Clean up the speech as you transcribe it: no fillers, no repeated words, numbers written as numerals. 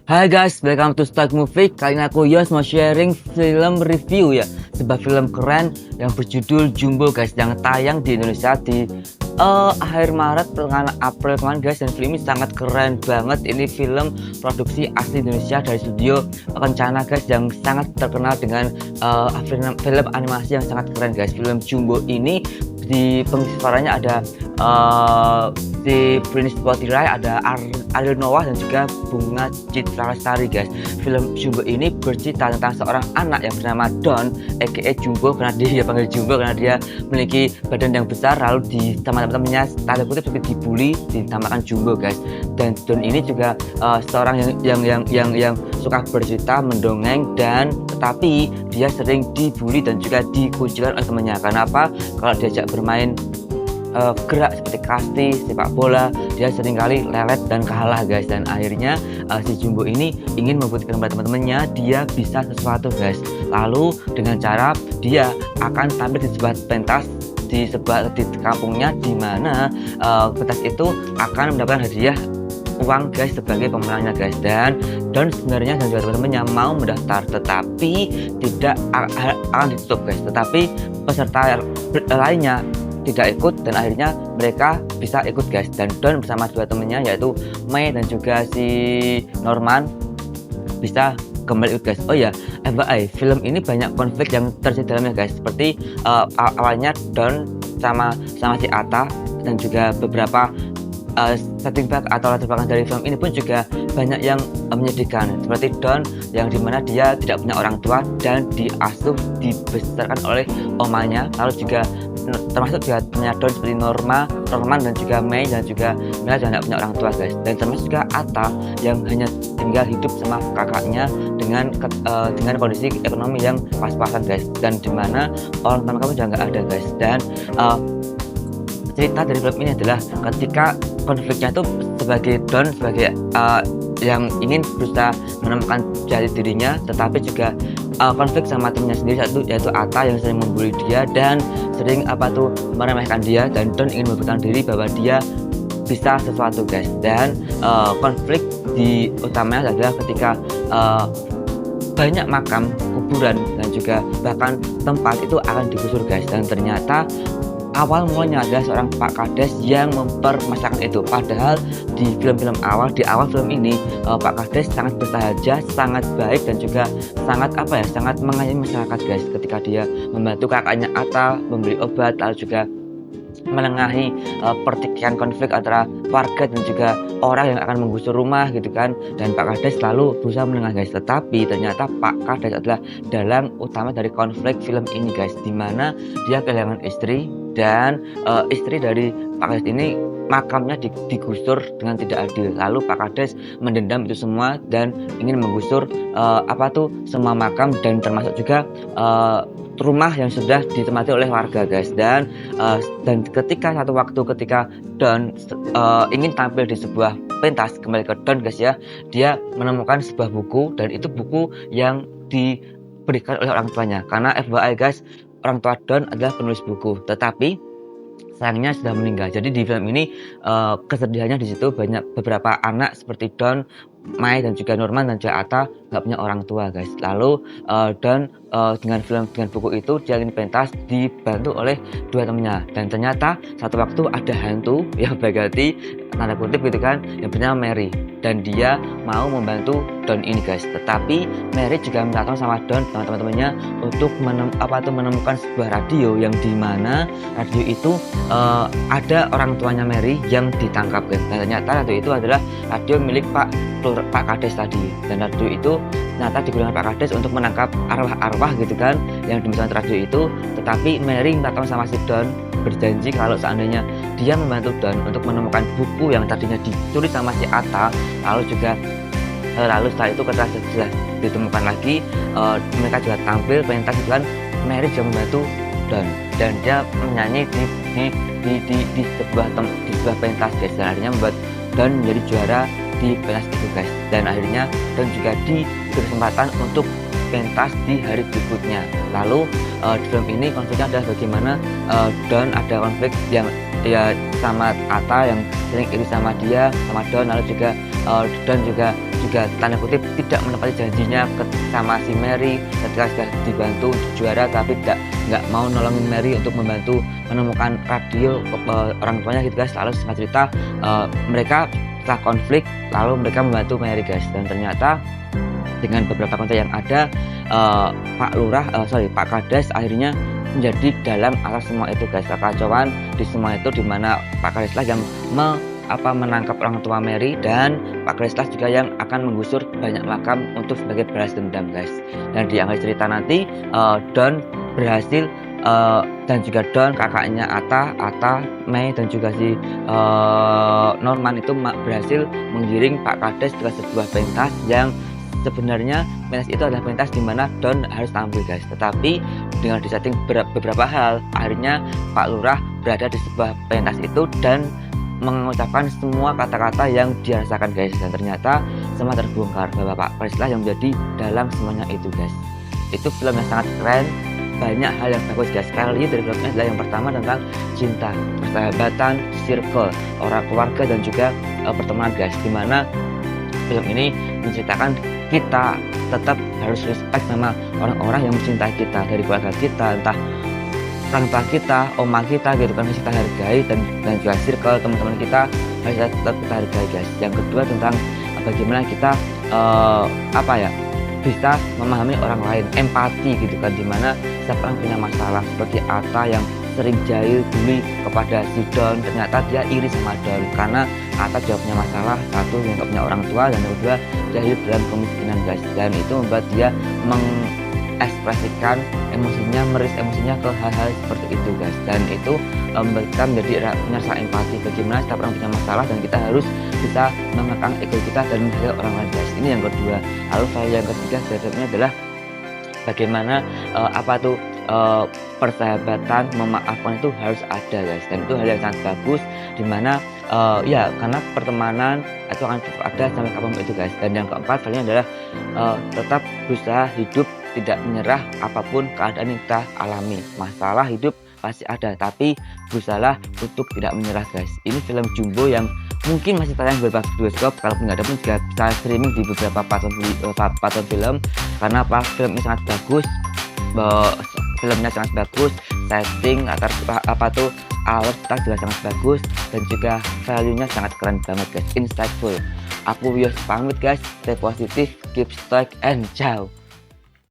Hai guys, welcome to Stack Movie. Kali ini aku Yos mau sharing film review ya. Sebuah film keren yang berjudul Jumbo guys, yang tayang di Indonesia di akhir Maret pertengahan April kemarin guys. Dan film ini sangat keren banget. Ini film produksi asli Indonesia dari studio Kencana guys, yang sangat terkenal dengan film animasi yang sangat keren guys. Film Jumbo ini di pengisi suaranya ada si Prince Spotify, ada Ariel Noah dan juga Bunga Citra Lestari guys. Film Jumbo ini bercerita tentang seorang anak yang bernama Don aka Jumbo, karena dia panggil Jumbo karena dia memiliki badan yang besar, lalu di teman-temannya tanda kutip seperti dibully, dinamakan Jumbo guys. Dan Don ini juga seorang yang suka bercerita, mendongeng, dan tetapi dia sering dibully dan juga dikucilkan oleh temannya. Kenapa? Kalau diajak bermain gerak seperti kasti, sepak bola, dia seringkali lelet dan kalah guys. Dan akhirnya si Jumbo ini ingin membuktikan kepada teman-temannya dia bisa sesuatu guys. Lalu dengan cara dia akan tampil di sebuah pentas di kampungnya, di mana pentas itu akan mendapatkan hadiah uang guys sebagai pemenangnya guys. Dan Don sebenarnya dan juga teman-temannya mau mendaftar, tetapi tidak akan ditutup guys. Tetapi peserta lainnya tidak ikut dan akhirnya mereka bisa ikut guys. Dan Don bersama dua temennya yaitu Mei dan juga si Norman bisa kembali ikut guys. Oh ya, FYI, film ini banyak konflik yang terjadi dalamnya guys. Seperti awalnya Don sama si Ata dan juga beberapa setting back atau latar belakang dari film ini pun juga banyak yang menyedihkan. Seperti Don yang dimana dia tidak punya orang tua dan diasuh, dibesarkan oleh omanya. Lalu juga termasuk juga punya Don seperti Norman dan juga Mei dan juga Mila tidak punya orang tua guys. Dan termasuk juga Atta yang hanya tinggal hidup sama kakaknya dengan kondisi ekonomi yang pas-pasan guys. Dan dimana orang tua kamu juga nggak ada guys. Dan cerita dari film ini adalah ketika konfliknya itu sebagai Don sebagai yang ingin berusaha menemukan jati dirinya, tetapi juga konflik sama temannya sendiri yaitu Atta yang sering membuli dia dan sering meremehkan dia. Dan Don ingin membuktikan diri bahwa dia bisa sesuatu guys. Dan konflik di utamanya adalah ketika banyak makam, kuburan dan juga bahkan tempat itu akan digusur guys. Dan ternyata awal mulanya adalah seorang Pak Kades yang mempermasalahkan itu. Padahal di awal film ini Pak Kades sangat bersahaja, sangat baik dan juga sangat mengayomi masyarakat guys. Ketika dia membantu kakaknya Atta membeli obat, lalu juga menengahi pertikaian konflik antara warga dan juga orang yang akan menggusur rumah gitu kan. Dan Pak Kades selalu berusaha menengah guys. Tetapi ternyata Pak Kades adalah dalang utama dari konflik film ini guys, dimana dia kehilangan istri dan istri dari Pak Kades ini makamnya digusur dengan tidak adil. Lalu Pak Kades mendendam itu semua dan ingin menggusur semua makam dan termasuk juga rumah yang sudah ditempati oleh warga guys. Dan ketika satu waktu ketika Don ingin tampil di sebuah pentas, kembali ke Don guys ya, dia menemukan sebuah buku dan itu buku yang diberikan oleh orang tuanya. Karena FYI guys, orang tua Don adalah penulis buku, tetapi sayangnya sudah meninggal. Jadi di film ini kesedihannya di situ banyak beberapa anak seperti Don, Mai dan juga Norman dan juga Atta nggak punya orang tua guys. Lalu Don dengan buku itu dia ingin pentas dibantu oleh dua temannya. Dan ternyata satu waktu ada hantu yang berganti tanda kutip gitu kan, yang bernama Mary, dan dia mau membantu Don ini guys. Tetapi Mary juga minta tolong sama Don dan teman-temannya untuk menemukan sebuah radio yang dimana radio itu ada orang tuanya Mary yang ditangkap guys. Dan ternyata radio itu adalah radio milik Pak Kades tadi. Dan radio itu ternyata digunakan Pak Kades untuk menangkap arwah-arwah gitu kan yang dimasukkan radio itu. Tetapi Mary minta tolong sama si Don, berjanji kalau seandainya dia membantu Don untuk menemukan buku yang tadinya dicuri sama si Atta, lalu setelah itu ketika sudah ditemukan lagi, mereka juga tampil pentas gitu kan, Mary juga membantu Don dan dia menyanyi di sebuah pentas guys. Dan akhirnya membuat Don menjadi juara di pentas itu guys. Dan akhirnya Don juga diberi kesempatan untuk pentas di hari berikutnya. Lalu di film ini konfliknya adalah bagaimana Don ada konflik yang sama Atta yang sering iri sama dia, sama Don. Lalu juga Don juga juga tanda kutip tidak menepati janjinya sama si Mary ketika sudah dibantu untuk juara, tapi nggak mau nolongin Mary untuk membantu menemukan radio orang tuanya gitu guys. Lalu singkat cerita mereka setelah konflik lalu mereka membantu Mary guys, dan ternyata dengan beberapa kontak yang ada Pak Kades akhirnya menjadi dalam atas semua itu guys. Kekacauan di semua itu dimana Pak Kades lah yang menangkap orang tua Mary, dan Pak Kades juga yang akan menggusur banyak makam untuk sebagai balas dendam guys. Dan di akhir cerita nanti Don berhasil dan juga Don, kakaknya Ata, Mei dan juga si Norman itu berhasil menggiring Pak Kades ke sebuah pentas yang sebenarnya pentas itu adalah pentas di mana Don harus tampil guys. Tetapi dengan disetting beberapa hal, akhirnya Pak Lurah berada di sebuah pentas itu dan mengucapkan semua kata-kata yang dirasakan guys, dan ternyata semua terbongkar bahwa Pak Kades lah yang menjadi dalam semuanya itu guys. Itu film yang sangat keren, banyak hal yang bagus guys. Sekali dari filmnya adalah yang pertama tentang cinta, persahabatan, circle, orang keluarga dan juga pertemanan guys, dimana film ini menceritakan kita tetap harus respect sama orang-orang yang mencintai kita, dari keluarga kita, entah orang tua kita, oma kita gitu kan, harus kita hargai, dan juga circle teman-teman kita harus tetap kita hargai guys. Yang kedua tentang bagaimana kita bisa memahami orang lain, empati gitu kan, dimana setiap orang punya masalah. Seperti Atta yang sering jahil bully kepada si Don, ternyata dia iri sama Don karena Atta juga punya masalah, satu yang gak punya orang tua, dan yang kedua dia hidup dalam kemiskinan guys, dan itu membuat dia mengekspresikan emosinya, meris emosinya ke hal-hal seperti itu guys. Dan itu membuat kita menjadi rasa empati, bagaimana setiap orang punya masalah dan kita harus bisa mengekang ego kita dan menghargai orang lain guys. Ini yang kedua. Lalu yang ketiga sebenarnya adalah bagaimana persahabatan, memaafkan itu harus ada guys, dan itu hal yang sangat bagus, dimana karena pertemanan itu akan tetap ada sampai kapanpun itu guys. Dan yang keempat sebenarnya adalah tetap berusaha hidup, tidak menyerah apapun keadaan yang kita alami. Masalah hidup pasti ada, tapi berusahalah untuk tidak menyerah guys. Ini film Jumbo yang mungkin masih tayang di beberapa bioskop, kalaupun nggak ada pun juga bisa streaming di beberapa platform film, karena film ini sangat bagus, filmnya sangat bagus, setting alur kita juga sangat bagus, dan juga value-nya sangat keren banget guys, insightful. Aku Wios pamit guys, stay positif, keep stoic and ciao.